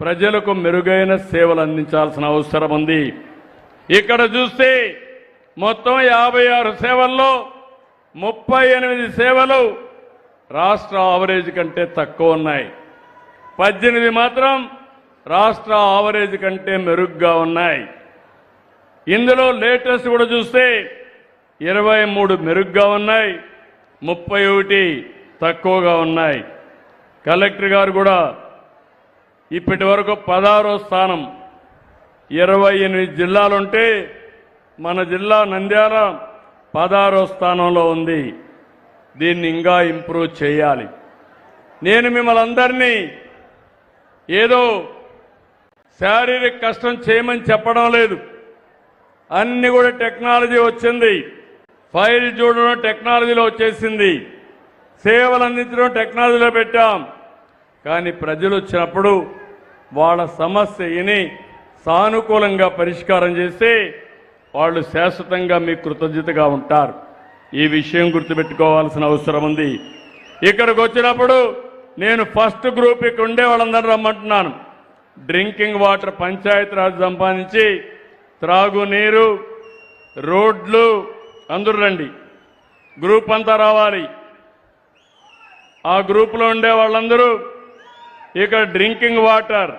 ప్రజలకు మెరుగైన సేవలు అందించాల్సిన అవసరం ఉంది. ఇక్కడ చూస్తే మొత్తం 56 సేవల్లో 38 సేవలు రాష్ట్ర ఆవరేజ్ కంటే తక్కువ ఉన్నాయి. 18 మాత్రం రాష్ట్ర ఆవరేజ్ కంటే మెరుగ్గా ఉన్నాయి. ఇందులో లేటెస్ట్ కూడా చూస్తే 23 మెరుగ్గా ఉన్నాయి, 31 తక్కువగా ఉన్నాయి. కలెక్టర్ గారు కూడా ఇప్పటి వరకు 16వ స్థానం, 28 జిల్లాలుంటే మన జిల్లా నంద్యాల 16వ స్థానంలో ఉంది. దీన్ని ఇంకా ఇంప్రూవ్ చేయాలి. నేను మిమ్మల్ని అందరినీ ఏదో శారీరక కష్టం చేయమని చెప్పడం లేదు. అన్ని కూడా టెక్నాలజీ వచ్చింది. ఫైల్ చూడడం టెక్నాలజీలో వచ్చేసింది, సేవలు అందించడం టెక్నాలజీలో పెట్టాం. కానీ ప్రజలు వచ్చినప్పుడు వాళ్ళ సమస్యని సానుకూలంగా పరిష్కారం చేస్తే వాళ్ళు శాశ్వతంగా మీకు కృతజ్ఞతగా ఉంటారు. ఈ విషయం గుర్తుపెట్టుకోవాల్సిన అవసరం ఉంది. ఇక్కడికి వచ్చినప్పుడు నేను ఫస్ట్ గ్రూప్ ఇక్కడ ఉండే వాళ్ళందరూ రమ్మంటున్నాను. డ్రింకింగ్ వాటర్ పంచాయతీరాజ్ సంపాదించి త్రాగునీరు, రోడ్లు అందరూ రండి. గ్రూప్ అంతా రావాలి. ఆ గ్రూపులో ఉండే వాళ్ళందరూ ఇక్కడ డ్రింకింగ్ వాటర్,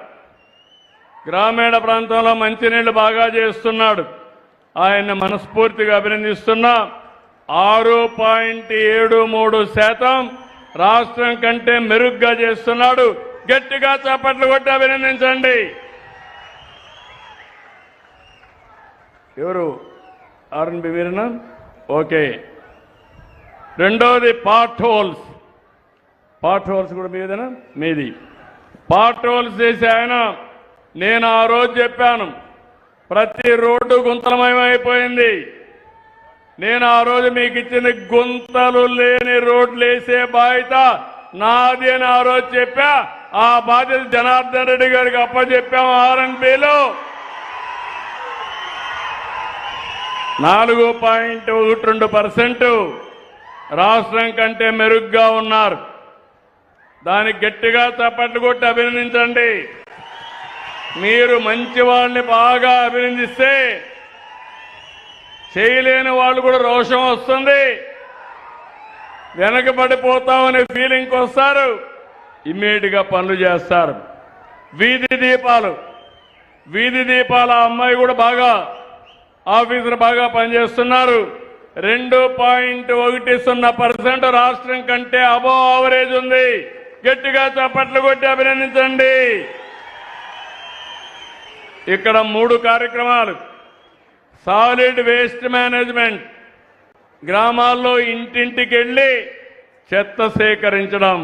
గ్రామీణ ప్రాంతంలో మంచినీళ్లు బాగా చేస్తున్నాడు. ఆయన మనస్ఫూర్తిగా అభినందిస్తున్నా. 6.73% రాష్ట్రం కంటే మెరుగ్గా చేస్తున్నాడు. గట్టిగా చప్పట్లు కొట్టి అభినందించండి. ఎవరు? ఆర్ఎన్బి వీరనా? ఓకే. రెండోది పార్ట్ హోల్స్. పార్ట్ హోల్స్ కూడా మీదేనా? మీది. పార్ట్ హోల్స్ చేసి ఆయన, నేను ఆ రోజు చెప్పాను ప్రతి రోడ్డు గుంతలమయమైపోయింది. నేను ఆ రోజు మీకు ఇచ్చిన గుంతలు లేని రోడ్లు వేసే బాధ్యత నాది అని ఆ రోజు చెప్పా. ఆ బాధ్యత జనార్దన్ రెడ్డి గారికి అప్పచెప్పాము. ఆర్ఎన్బిలో 4.12% రాష్ట్రం కంటే మెరుగ్గా ఉన్నారు. దానికి గట్టిగా చప్పట్లు కొట్టి అభినందించండి. మీరు మంచి వాళ్ళని బాగా అభినందిస్తే చేయలేని వాళ్ళు కూడా రోషం వస్తుంది, వెనకబడిపోతామనే ఫీలింగ్కి వస్తారు, ఇమ్మీడియట్గా పనులు చేస్తారు. వీధి దీపాల అమ్మాయి కూడా బాగా ఆఫీసర్ బాగా పనిచేస్తున్నారు. 2.10% రాష్ట్రం కంటే అబోవ్ ఆవరేజ్ ఉంది. గట్టిగా చప్పట్లు కొట్టి అభినందించండి. ఇక్కడ 3 కార్యక్రమాలు. సాలిడ్ వేస్ట్ మేనేజ్మెంట్, గ్రామాల్లో ఇంటింటికి వెళ్ళి చెత్త సేకరించడం.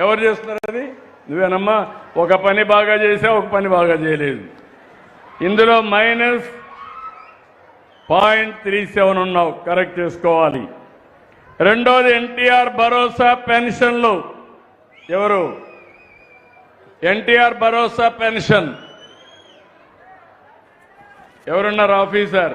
ఎవరు చేస్తున్నారు అది? నువ్వేనమ్మా. ఒక పని బాగా చేసావు, ఒక పని బాగా చేయలేదు. ఇందులో -0.37 ఉన్నావు, కరెక్ట్ చేసుకోవాలి. రెండోది ఎన్టీఆర్ భరోసా పెన్షన్లు. ఎవరు? ఎన్టీఆర్ భరోసా పెన్షన్ ఎవరున్నారు? ఆఫీసర్